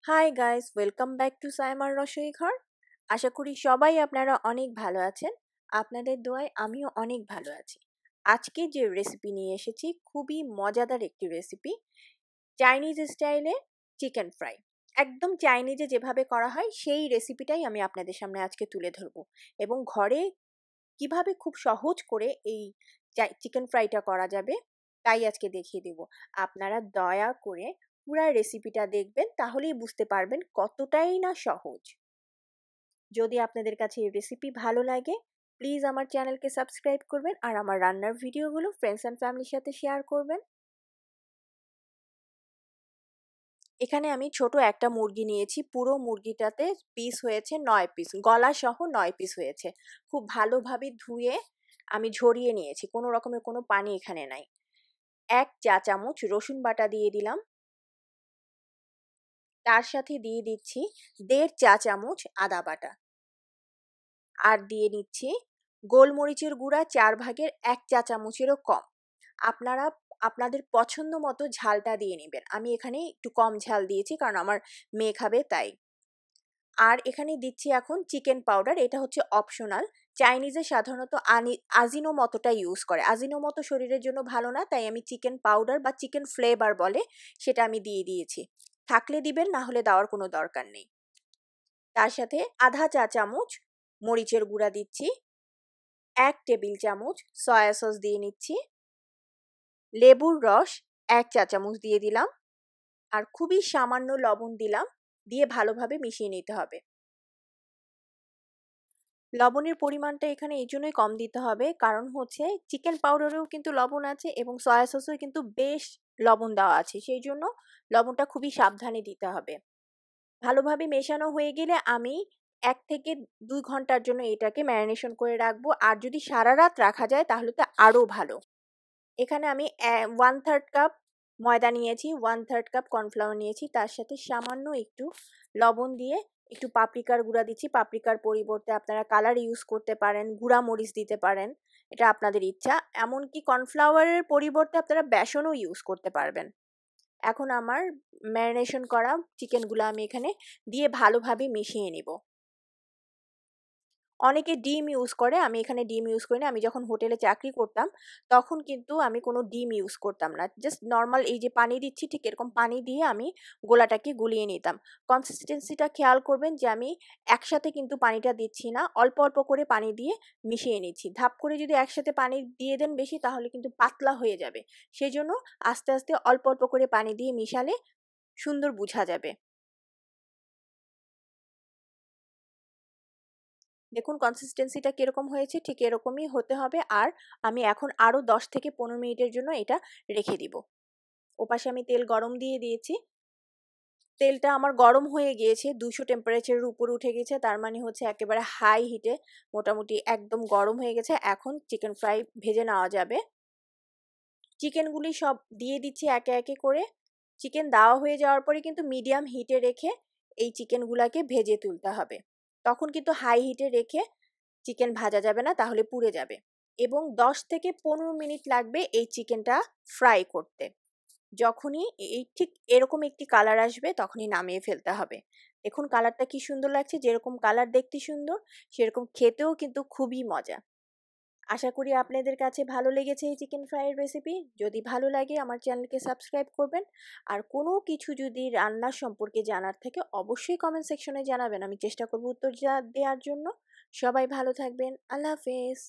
High guys, welcome back to সাইমার রসই ঘর। আশা করি সবাই আপনারা অনেক ভালো আছেন। আপনাদের দোয়ায় আমিও অনেক ভালো আছি। আজকে যে রেসিপি নিয়ে এসেছি খুবই মজাদার একটি রেসিপি, চাইনিজ স্টাইলে চিকেন ফ্রাই। একদম চাইনিজে যেভাবে করা হয় সেই রেসিপিটাই আমি আপনাদের সামনে আজকে তুলে ধরবো, এবং ঘরে কিভাবে খুব সহজ করে এই চিকেন ফ্রাইটা করা যাবে তাই আজকে দেখিয়ে দেব। আপনারা দয়া করে পুরো রেসিপিটা দেখবেন, তাহলেই বুঝতে পারবেন কতটাই না সহজ। যদি আপনাদের কাছে এই রেসিপি ভালো লাগে, প্লিজ আমার চ্যানেলকে সাবস্ক্রাইব করবেন আর আমার রান্নার ভিডিওগুলো ফ্রেন্ডস অ্যান্ড ফ্যামিলির সাথে শেয়ার করবেন। এখানে আমি ছোট একটা মুরগি নিয়েছি। পুরো মুরগিটাতে পিস হয়েছে 9 পিস, গলা সহ 9 পিস হয়েছে। খুব ভালোভাবে ধুয়ে আমি ঝরিয়ে নিয়েছি, কোনো রকমের কোনো পানি এখানে নাই। 1 চা চামচ রসুন বাটা দিয়ে দিলাম। তার সাথে দিয়ে দিচ্ছি 1.5 চা চামচ আদা বাটা। আর দিয়ে নিচ্ছি গোলমরিচের গুঁড়া 4 ভাগের 1 চা চামচেরও কম। আপনারা আপনাদের পছন্দ মতো ঝালটা দিয়ে নেবেন। আমি এখানে একটু কম ঝাল দিয়েছি কারণ আমার মেয়ে খাবে তাই। আর এখানে দিচ্ছি এখন চিকেন পাউডার, এটা হচ্ছে অপশনাল। চাইনিজে সাধারণত আজিনোমোটোটা ইউজ করে। আজিনোমোটো শরীরের জন্য ভালো না, তাই আমি চিকেন পাউডার বা চিকেন ফ্লেভার বলে সেটা আমি দিয়ে দিয়েছি। থাকলে দিবেন, না হলে দেওয়ার কোনো দরকার নেই। তার সাথে আধা চা চামচ মরিচের গুঁড়া দিচ্ছি, 1 টেবিল চামচ সয়া সস দিয়ে নিচ্ছি, লেবুর রস 1 চা চামচ দিয়ে দিলাম, আর খুবই সামান্য লবণ দিলাম। দিয়ে ভালোভাবে মিশিয়ে নিতে হবে। লবণের পরিমাণটা এখানে এই জন্যই কম দিতে হবে, কারণ হচ্ছে চিকেন পাউডারেও কিন্তু লবণ আছে এবং সয়া সসেও কিন্তু বেশ লবণ দেওয়া আছে, সেই জন্য লবণটা খুবই সাবধানে দিতে হবে। ভালোভাবে মেশানো হয়ে গেলে আমি 1 থেকে 2 ঘন্টার জন্য এটাকে ম্যারিনেশন করে রাখবো। আর যদি সারা রাত রাখা যায় তাহলে তো আরও ভালো। এখানে আমি 1/3 কাপ ময়দা নিয়েছি, 1/3 কাপ কর্নফ্লাওয়ার নিয়েছি, তার সাথে সামান্য একটু লবণ দিয়ে একটু পাপরিকার গুঁড়া দিচ্ছি। পাপরিকার পরিবর্তে আপনারা কালার ইউজ করতে পারেন, গুঁড়া মরিচ দিতে পারেন, এটা আপনাদের ইচ্ছা। এমনকি কর্নফ্লাওয়ারের পরিবর্তে আপনারা বেসনও ইউজ করতে পারবেন। এখন আমার ম্যারিনেশন করা চিকেনগুলো আমি এখানে দিয়ে ভালোভাবে মিশিয়ে নিব। অনেকে ডিম ইউজ করে, আমি এখানে ডিম ইউজ করি না। আমি যখন হোটেলে চাকরি করতাম তখন কিন্তু আমি কোনো ডিম ইউজ করতাম না। জাস্ট নর্মাল এই যে পানি দিচ্ছি ঠিক এরকম পানি দিয়ে আমি গোলাটাকে গুলিয়ে নিতাম। কনসিস্টেন্সিটা খেয়াল করবেন যে আমি একসাথে কিন্তু পানিটা দিচ্ছি না, অল্প অল্প করে পানি দিয়ে মিশিয়ে নিচ্ছি। ধাপ করে যদি একসাথে পানি দিয়ে দেন বেশি, তাহলে কিন্তু পাতলা হয়ে যাবে। সেই জন্য আস্তে আস্তে অল্প অল্প করে পানি দিয়ে মিশালে সুন্দর বোঝা যাবে। দেখুন কনসিস্টেন্সিটা কিরকম হয়েছে, ঠিক এরকমই হতে হবে। আর আমি এখন আরও 10 থেকে 15 মিনিটের জন্য এটা রেখে দিব। ওপাশে আমি তেল গরম দিয়ে দিয়েছি। তেলটা আমার গরম হয়ে গিয়েছে, 200 টেম্পারেচারের উপরে উঠে গেছে, তার মানে হচ্ছে একেবারে হাই হিটে মোটামুটি একদম গরম হয়ে গেছে। এখন চিকেন ফ্রাই ভেজে নেওয়া যাবে। চিকেনগুলি সব দিয়ে দিচ্ছি একে একে করে। চিকেন দেওয়া হয়ে যাওয়ার পরে কিন্তু মিডিয়াম হিটে রেখে এই চিকেনগুলোকে ভেজে তুলতে হবে। তখন কিন্তু হাই হিটে রেখে চিকেন ভাজা যাবে না, তাহলে পুড়ে যাবে। এবং 10 থেকে 15 মিনিট লাগবে এই চিকেনটা ফ্রাই করতে। যখনই এই ঠিক এরকম একটি কালার আসবে তখনই নামিয়ে ফেলতে হবে। দেখুন কালারটা কি সুন্দর লাগছে, যেরকম কালার দেখতে সুন্দর সেরকম খেতেও কিন্তু খুবই মজা। আশা করি আপনাদের কাছে ভালো লেগেছে এই চিকেন ফ্রাইয়ের রেসিপি। যদি ভালো লাগে আমার চ্যানেলকে সাবস্ক্রাইব করবেন। আর কোনো কিছু যদি রান্নার সম্পর্কে জানার থাকে অবশ্যই কমেন্ট সেকশনে জানাবেন, আমি চেষ্টা করব উত্তর দেওয়ার জন্য। সবাই ভালো থাকবেন। আল্লাহ হাফেজ।